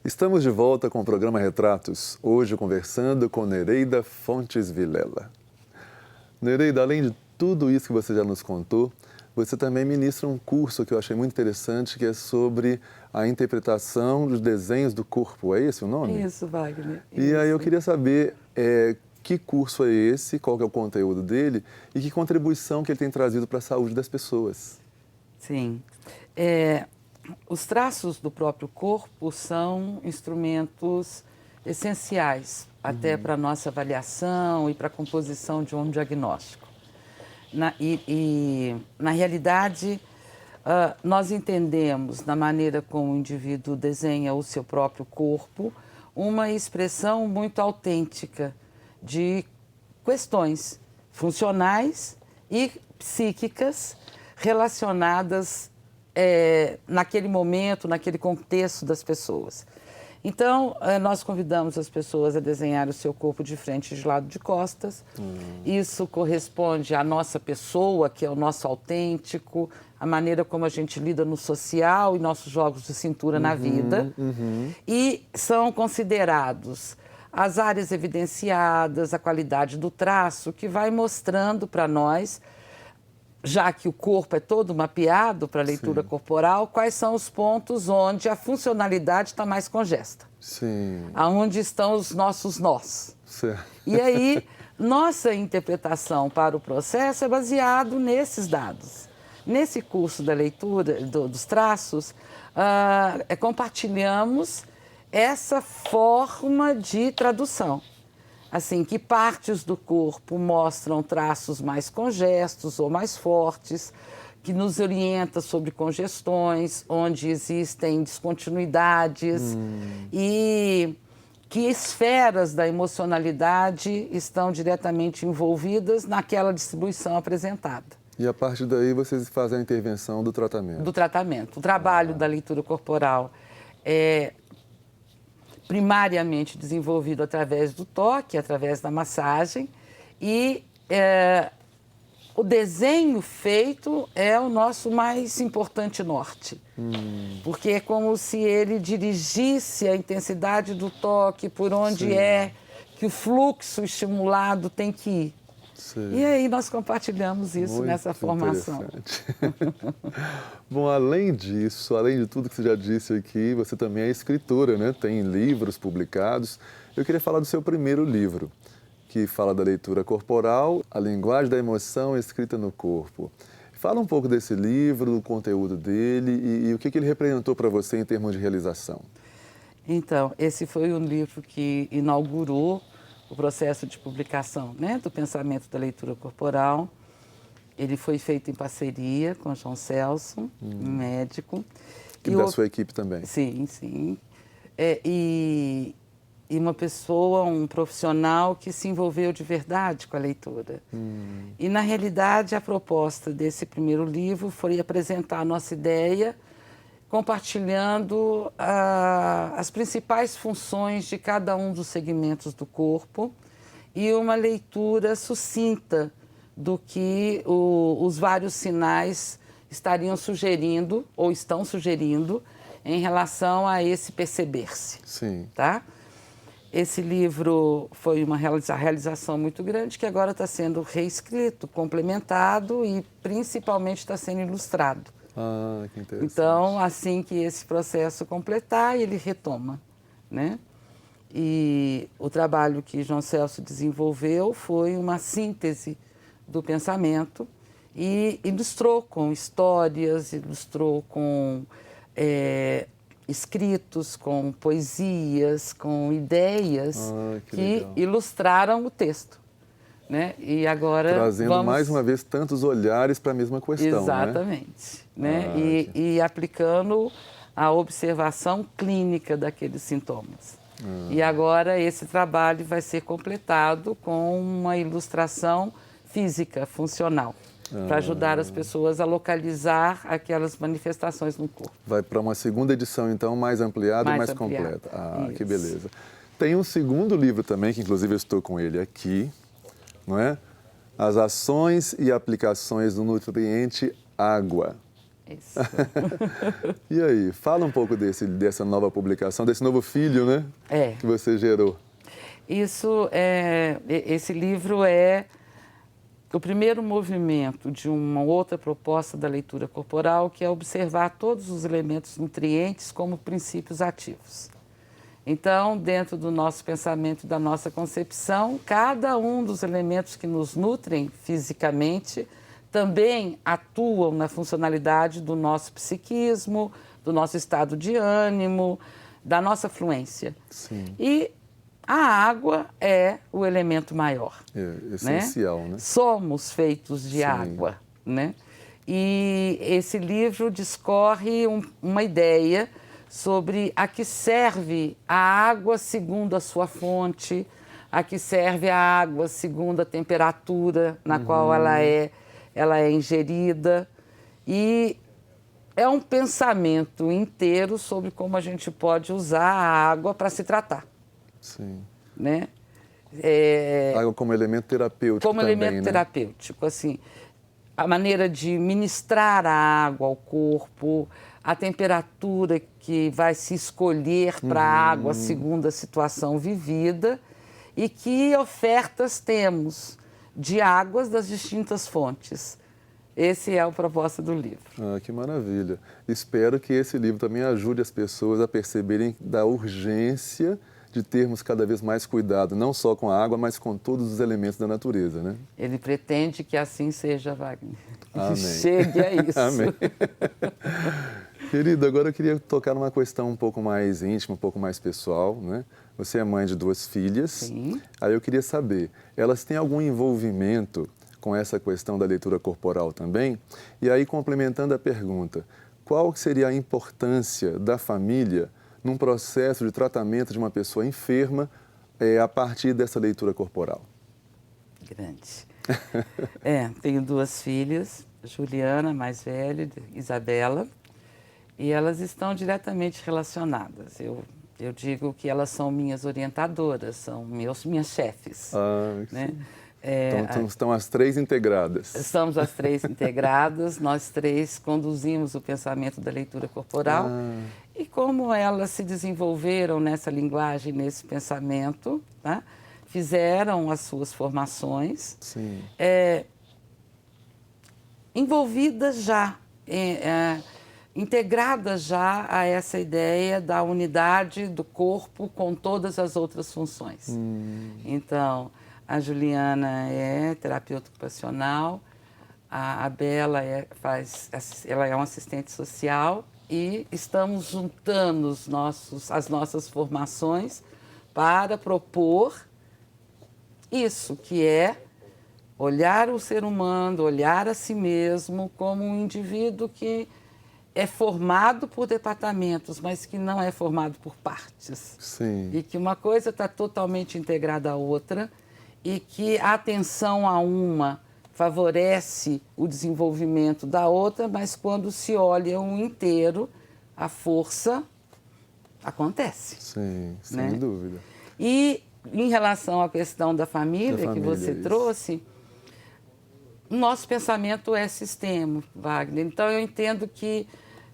Estamos de volta com o programa Retratos, hoje conversando com Nereida Fontes Vilela. Nereida, além de tudo isso que você já nos contou, você também ministra um curso que eu achei muito interessante, que é sobre a interpretação dos desenhos do corpo. É esse o nome? Isso, Wagner. E aí eu queria saber que curso é esse, qual que é o conteúdo dele e que contribuição que ele tem trazido para a saúde das pessoas. Sim. Os traços do próprio corpo são instrumentos essenciais até para a nossa avaliação e para a composição de um diagnóstico. Na realidade, nós entendemos, na maneira como o indivíduo desenha o seu próprio corpo, uma expressão muito autêntica de questões funcionais e psíquicas relacionadas naquele momento, naquele contexto das pessoas. Então, nós convidamos as pessoas a desenhar o seu corpo de frente e de lado de costas. Isso corresponde à nossa pessoa, que é o nosso autêntico, a maneira como a gente lida no social e nossos jogos de cintura na vida. E são considerados as áreas evidenciadas, a qualidade do traço, que vai mostrando para nós, já que o corpo é todo mapeado para a leitura corporal, quais são os pontos onde a funcionalidade está mais congesta. Sim. Aonde estão os nossos nós. Certo. E aí, nossa interpretação para o processo é baseado nesses dados. Nesse curso da leitura dos traços, compartilhamos essa forma de tradução. Assim, que partes do corpo mostram traços mais congestos ou mais fortes, que nos orienta sobre congestões, onde existem descontinuidades e que esferas da emocionalidade estão diretamente envolvidas naquela distribuição apresentada. E a partir daí vocês fazem a intervenção do tratamento? Do tratamento. O trabalho da leitura corporal é primariamente desenvolvido através do toque, através da massagem, e o desenho feito é o nosso mais importante norte, porque é como se ele dirigisse a intensidade do toque, por onde é que o fluxo estimulado tem que ir. Sim. E aí nós compartilhamos isso muito nessa formação. Bom, além disso, além de tudo que você já disse aqui, você também é escritora, né? Tem livros publicados. Eu queria falar do seu primeiro livro, que fala da leitura corporal, a linguagem da emoção escrita no corpo. Fala um pouco desse livro, do conteúdo dele e o que ele representou para você em termos de realização. Então, esse foi um livro que inaugurou o processo de publicação, né, do pensamento da leitura corporal. Ele foi feito em parceria com o João Celso, um médico. E da sua equipe também. Sim, sim. E uma pessoa, um profissional que se envolveu de verdade com a leitura. E, na realidade, a proposta desse primeiro livro foi apresentar a nossa ideia, compartilhando as principais funções de cada um dos segmentos do corpo e uma leitura sucinta do que os vários sinais estariam sugerindo ou estão sugerindo em relação a esse perceber-se. Sim. Tá? Esse livro foi uma realização muito grande que agora está sendo reescrito, complementado e principalmente está sendo ilustrado. Ah, que interessante. Então, assim que esse processo completar, ele retoma, né? E o trabalho que João Celso desenvolveu foi uma síntese do pensamento e ilustrou com histórias, ilustrou com escritos, com poesias, com ideias que ilustraram o texto. Né? E agora trazendo mais uma vez tantos olhares para a mesma questão. Exatamente. Né? E aplicando a observação clínica daqueles sintomas. E agora esse trabalho vai ser completado com uma ilustração física, funcional, para ajudar as pessoas a localizar aquelas manifestações no corpo. Vai para uma segunda edição, então, mais ampliada e mais completa. Ah, isso. Que beleza. Tem um segundo livro também, que inclusive eu estou com ele aqui, não é? As ações e aplicações do nutriente água. Isso. E aí, fala um pouco dessa nova publicação, desse novo filho, né? Que você gerou. Esse livro é o primeiro movimento de uma outra proposta da leitura corporal, que é observar todos os elementos nutrientes como princípios ativos. Então, dentro do nosso pensamento, da nossa concepção, cada um dos elementos que nos nutrem fisicamente também atuam na funcionalidade do nosso psiquismo, do nosso estado de ânimo, da nossa fluência. Sim. E a água é o elemento maior. É essencial, né? Somos feitos de água, né? E esse livro discorre uma ideia sobre a que serve a água segundo a sua fonte, a que serve a água segundo a temperatura na qual ela é ingerida. E é um pensamento inteiro sobre como a gente pode usar a água para se tratar. Sim. Né? Água como elemento terapêutico como também, elemento né? terapêutico, assim, a maneira de ministrar a água ao corpo, a temperatura que vai se escolher para a água segundo a situação vivida e que ofertas temos de águas das distintas fontes. Esse é o propósito do livro. Ah, que maravilha. Espero que esse livro também ajude as pessoas a perceberem da urgência de termos cada vez mais cuidado, não só com a água, mas com todos os elementos da natureza, né? Ele pretende que assim seja, Wagner. Amém. Chegue a isso. Amém. Querido, agora eu queria tocar numa questão um pouco mais íntima, um pouco mais pessoal, né? Você é mãe de 2 filhas. Sim. Aí eu queria saber, elas têm algum envolvimento com essa questão da leitura corporal também? E aí, complementando a pergunta, qual seria a importância da família num processo de tratamento de uma pessoa enferma a partir dessa leitura corporal? Grande. Tenho 2 filhas, Juliana, mais velha, e Isabela, e elas estão diretamente relacionadas. Eu digo que elas são minhas orientadoras, são minhas chefes. Né? Então, estão as 3 integradas. Estamos as 3 integradas, nós 3 conduzimos o pensamento da leitura corporal. E como elas se desenvolveram nessa linguagem, nesse pensamento, tá? Fizeram as suas formações, envolvidas já, integradas já a essa ideia da unidade do corpo com todas as outras funções. Então, a Juliana é terapeuta ocupacional, a Bela ela é uma assistente social e estamos juntando as nossas formações para propor isso, que é olhar o ser humano, olhar a si mesmo como um indivíduo que é formado por departamentos, mas que não é formado por partes. Sim. E que uma coisa está totalmente integrada à outra e que a atenção a uma favorece o desenvolvimento da outra, mas quando se olha um inteiro, a força acontece. Sim, sem né? dúvida. E em relação à questão da família que você trouxe, o nosso pensamento é sistema, Wagner. Então, eu entendo que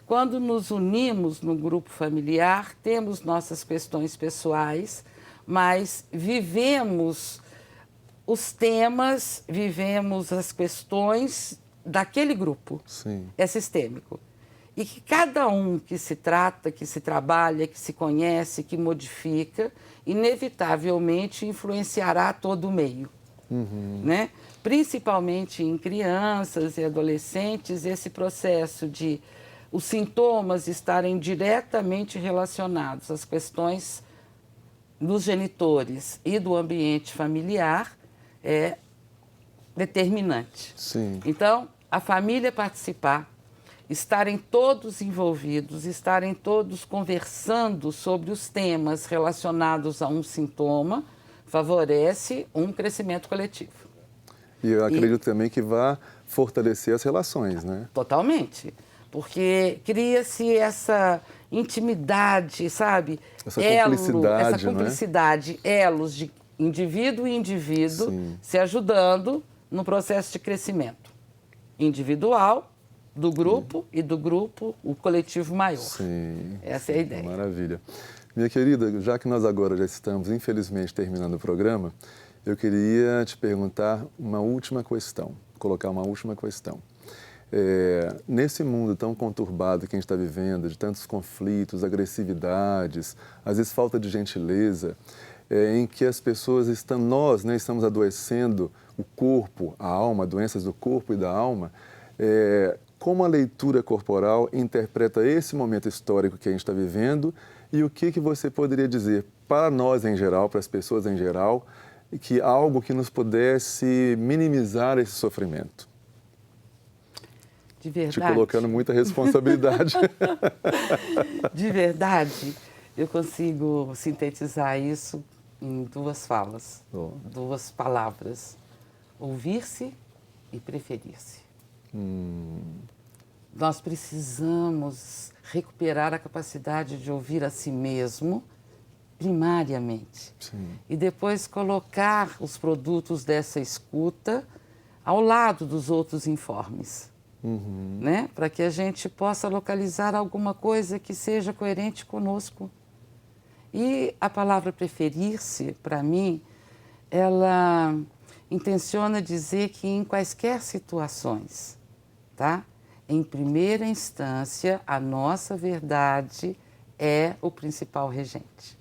quando nos unimos no grupo familiar, temos nossas questões pessoais, mas vivemos os temas, vivemos as questões daquele grupo. Sim. É sistêmico. E que cada um que se trata, que se trabalha, que se conhece, que modifica, inevitavelmente influenciará todo o meio. Né? Principalmente em crianças e adolescentes, esse processo de os sintomas estarem diretamente relacionados às questões dos genitores e do ambiente familiar é determinante. Sim. Então, a família participar, estarem todos envolvidos, estarem todos conversando sobre os temas relacionados a um sintoma, favorece um crescimento coletivo. E eu acredito também que vai fortalecer as relações, né? Totalmente. Porque cria-se essa intimidade, sabe? Essa cumplicidade, essa cumplicidade, elos de indivíduo e indivíduo se ajudando no processo de crescimento individual, do grupo e do grupo o coletivo maior. Sim. Essa é a ideia. Maravilha. Minha querida, já que nós agora já estamos, infelizmente, terminando o programa, eu queria te perguntar uma última questão, colocar uma última questão. Nesse mundo tão conturbado que a gente está vivendo, de tantos conflitos, agressividades, às vezes falta de gentileza, em que as pessoas nós estamos adoecendo o corpo, a alma, doenças do corpo e da alma, como a leitura corporal interpreta esse momento histórico que a gente está vivendo e o que você poderia dizer para nós em geral, para as pessoas em geral, que algo que nos pudesse minimizar esse sofrimento? De verdade. Te colocando muita responsabilidade. De verdade, eu consigo sintetizar isso em duas falas, duas palavras: ouvir-se e preferir-se. Nós precisamos recuperar a capacidade de ouvir a si mesmo, primariamente. Sim. E depois colocar os produtos dessa escuta ao lado dos outros informes. Né? Para que a gente possa localizar alguma coisa que seja coerente conosco. E a palavra preferir-se, para mim, ela intenciona dizer que em quaisquer situações, tá? Em primeira instância, a nossa verdade é o principal regente.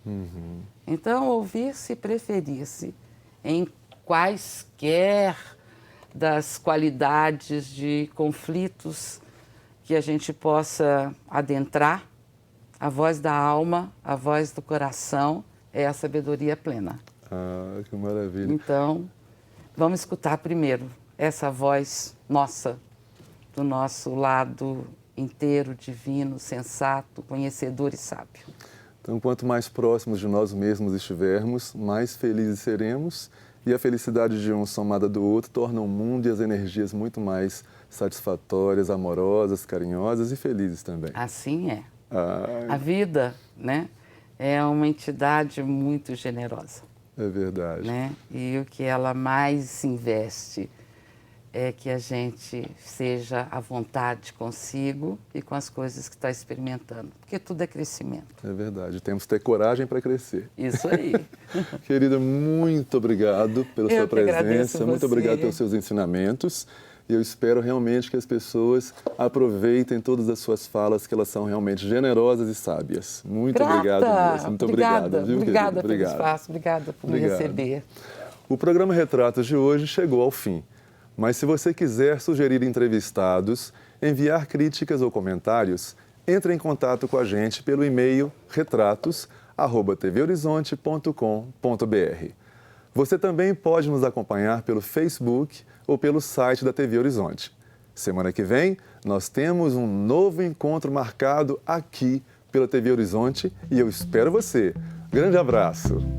Então, ouvir-se e preferir-se em quaisquer das qualidades de conflitos que a gente possa adentrar, a voz da alma, a voz do coração é a sabedoria plena. Ah, que maravilha. Então, vamos escutar primeiro essa voz nossa, do nosso lado inteiro, divino, sensato, conhecedor e sábio. Então, quanto mais próximos de nós mesmos estivermos, mais felizes seremos. E a felicidade de um somada do outro torna o mundo e as energias muito mais satisfatórias, amorosas, carinhosas e felizes também. Assim é. A vida, né, é uma entidade muito generosa. É verdade. Né? E o que ela mais investe é que a gente seja à vontade consigo e com as coisas que está experimentando, porque tudo é crescimento. É verdade, temos que ter coragem para crescer. Isso aí. Querida, muito obrigado pela sua presença, muito obrigado pelos seus ensinamentos. E eu espero realmente que as pessoas aproveitem todas as suas falas, que elas são realmente generosas e sábias. Muito obrigado mesmo. Muito obrigado. Viu, obrigada pelo espaço, obrigada por me receber. O programa Retratos de hoje chegou ao fim. Mas se você quiser sugerir entrevistados, enviar críticas ou comentários, entre em contato com a gente pelo e-mail retratos@tvhorizonte.com.br. Você também pode nos acompanhar pelo Facebook ou pelo site da TV Horizonte. Semana que vem, nós temos um novo encontro marcado aqui pela TV Horizonte e eu espero você. Grande abraço!